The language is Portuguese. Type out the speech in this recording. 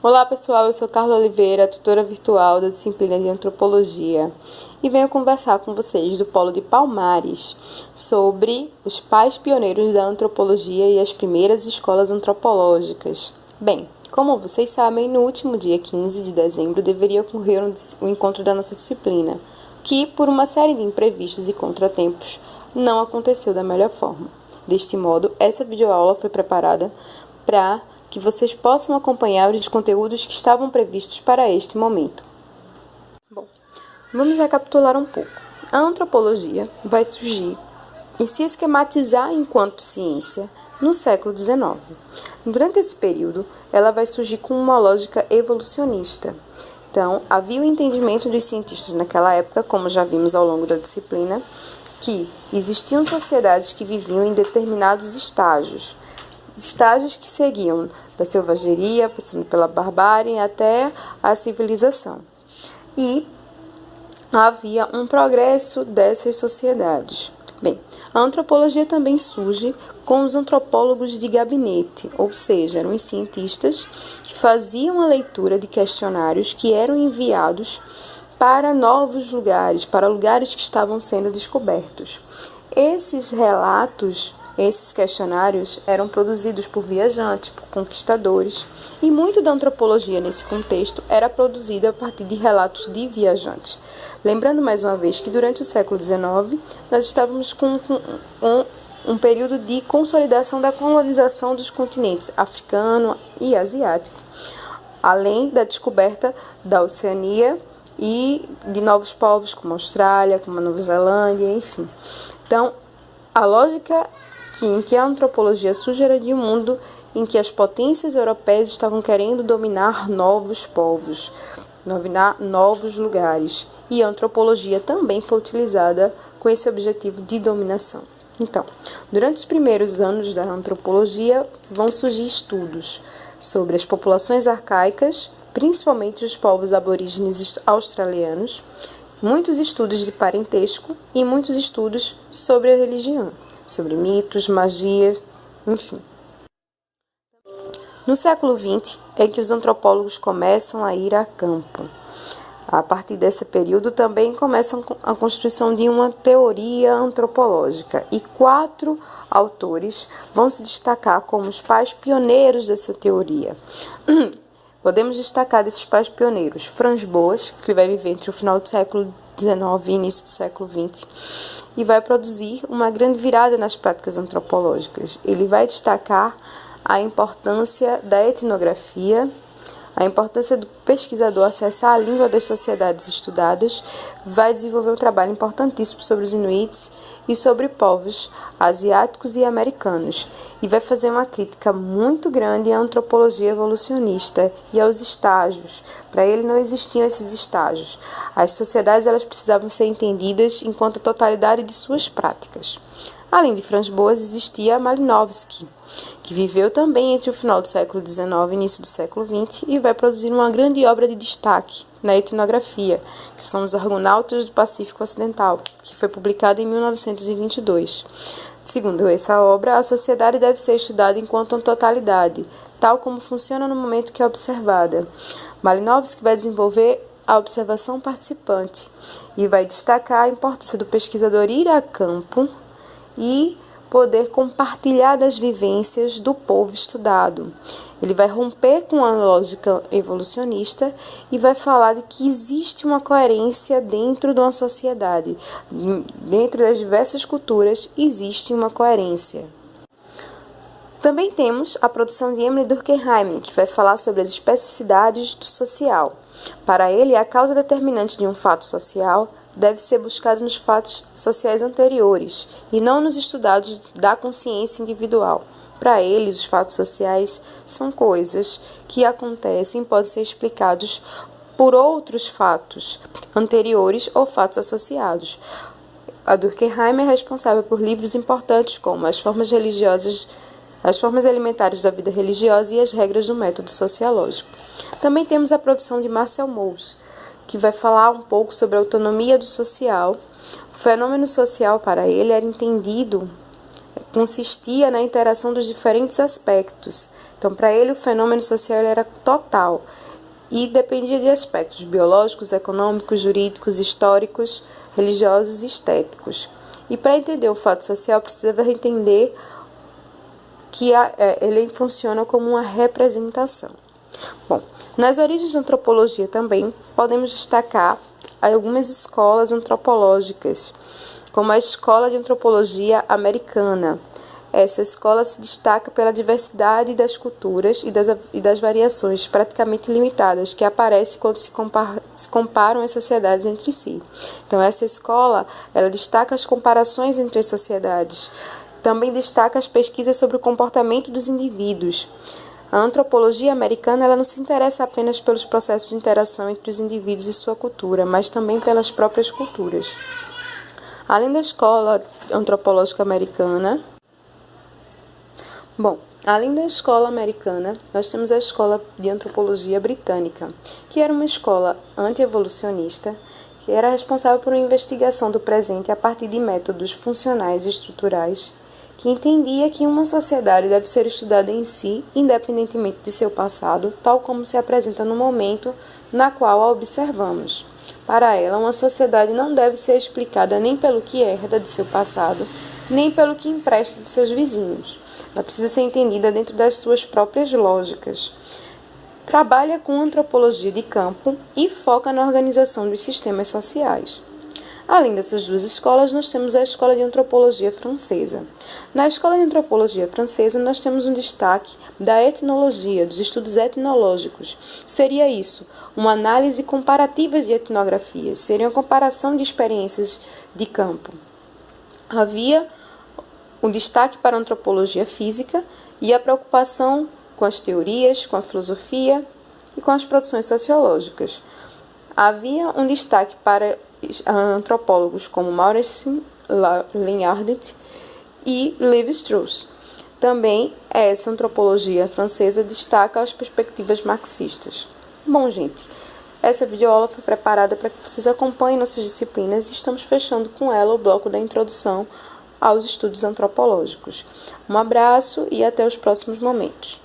Olá pessoal, eu sou Carla Oliveira, tutora virtual da disciplina de Antropologia e venho conversar com vocês do Polo de Palmares sobre os pais pioneiros da antropologia e as primeiras escolas antropológicas. Bem, como vocês sabem, no último dia 15 de dezembro deveria ocorrer o encontro da nossa disciplina, que por uma série de imprevistos e contratempos não aconteceu da melhor forma. Deste modo, essa videoaula foi preparada para que vocês possam acompanhar os conteúdos que estavam previstos para este momento. Bom, vamos recapitular um pouco. A antropologia vai surgir e se esquematizar enquanto ciência no século XIX. Durante esse período, ela vai surgir com uma lógica evolucionista. Então, havia o entendimento dos cientistas naquela época, como já vimos ao longo da disciplina, que existiam sociedades que viviam em determinados estágios que seguiam da selvageria, passando pela barbárie até a civilização. E havia um progresso dessas sociedades. Bem, a antropologia também surge com os antropólogos de gabinete, ou seja, eram os cientistas que faziam a leitura de questionários que eram enviados para novos lugares, para lugares que estavam sendo descobertos. Esses relatos, esses questionários eram produzidos por viajantes, por conquistadores, e muito da antropologia nesse contexto era produzida a partir de relatos de viajantes. Lembrando mais uma vez que durante o século XIX nós estávamos com um período de consolidação da colonização dos continentes africano e asiático, além da descoberta da Oceania e de novos povos como a Austrália, como a Nova Zelândia, enfim. Então, a lógica em que a antropologia surge era de um mundo em que as potências europeias estavam querendo dominar novos povos, dominar novos lugares. E a antropologia também foi utilizada com esse objetivo de dominação. Então, durante os primeiros anos da antropologia, vão surgir estudos sobre as populações arcaicas, principalmente os povos aborígenes australianos, muitos estudos de parentesco e muitos estudos sobre a religião, sobre mitos, magia, enfim. No século XX é que os antropólogos começam a ir a campo. A partir desse período também começa a construção de uma teoria antropológica e 4 autores vão se destacar como os pais pioneiros dessa teoria. Podemos destacar desses pais pioneiros Franz Boas, que vai viver entre o final do século XIX e início do século XX, e vai produzir uma grande virada nas práticas antropológicas. Ele vai destacar a importância da etnografia, a importância do pesquisador acessar a língua das sociedades estudadas, vai desenvolver um trabalho importantíssimo sobre os inuits e sobre povos asiáticos e americanos, e vai fazer uma crítica muito grande à antropologia evolucionista e aos estágios. Para ele não existiam esses estágios. As sociedades elas precisavam ser entendidas enquanto a totalidade de suas práticas. Além de Franz Boas, existia Malinowski, que viveu também entre o final do século XIX e início do século XX e vai produzir uma grande obra de destaque na etnografia, que são os Argonautas do Pacífico Ocidental, que foi publicada em 1922. Segundo essa obra, a sociedade deve ser estudada enquanto uma totalidade, tal como funciona no momento que é observada. Malinowski vai desenvolver a observação participante e vai destacar a importância do pesquisador ir a campo e poder compartilhar das vivências do povo estudado. Ele vai romper com a lógica evolucionista e vai falar de que existe uma coerência dentro de uma sociedade. Dentro das diversas culturas existe uma coerência. Também temos a produção de Emile Durkheim, que vai falar sobre as especificidades do social. Para ele, a causa determinante de um fato social deve ser buscado nos fatos sociais anteriores e não nos estudados da consciência individual. Para eles, os fatos sociais são coisas que acontecem e podem ser explicados por outros fatos anteriores ou fatos associados. A Durkheim é responsável por livros importantes como As formas elementares da vida religiosa e As regras do método sociológico. Também temos a produção de Marcel Mauss, que vai falar um pouco sobre a autonomia do social. O fenômeno social para ele era entendido, consistia na interação dos diferentes aspectos Então, para ele, o fenômeno social era total e dependia de aspectos biológicos, econômicos, jurídicos, históricos, religiosos e estéticos. E para entender o fato social, precisava entender que ele funciona como uma representação. Bom, nas origens da antropologia também podemos destacar algumas escolas antropológicas, como a Escola de Antropologia Americana. Essa escola se destaca pela diversidade das culturas e das variações praticamente limitadas que aparecem quando se comparam as sociedades entre si. Então, essa escola ela destaca as comparações entre as sociedades, também destaca as pesquisas sobre o comportamento dos indivíduos. A antropologia americana ela não se interessa apenas pelos processos de interação entre os indivíduos e sua cultura, mas também pelas próprias culturas. Além da Escola Antropológica Americana, além da escola americana, nós temos a Escola de Antropologia Britânica, que era uma escola anti-evolucionista, que era responsável por uma investigação do presente a partir de métodos funcionais e estruturais, que entendia que uma sociedade deve ser estudada em si, independentemente de seu passado, tal como se apresenta no momento na qual a observamos. Para ela, uma sociedade não deve ser explicada nem pelo que herda de seu passado, nem pelo que empresta de seus vizinhos. Ela precisa ser entendida dentro das suas próprias lógicas. Trabalha com antropologia de campo e foca na organização dos sistemas sociais. Além dessas duas escolas, nós temos a Escola de Antropologia Francesa. Na Escola de Antropologia Francesa, nós temos um destaque da etnologia, dos estudos etnológicos. Seria isso, uma análise comparativa de etnografias, seria uma comparação de experiências de campo. Havia um destaque para a antropologia física e a preocupação com as teorias, com a filosofia e com as produções sociológicas. Havia um destaque para antropólogos como Maurice Lignardet e Lévi-Strauss. Também essa antropologia francesa destaca as perspectivas marxistas. Bom, gente, essa videoaula foi preparada para que vocês acompanhem nossas disciplinas e estamos fechando com ela o bloco da introdução aos estudos antropológicos. Um abraço e até os próximos momentos.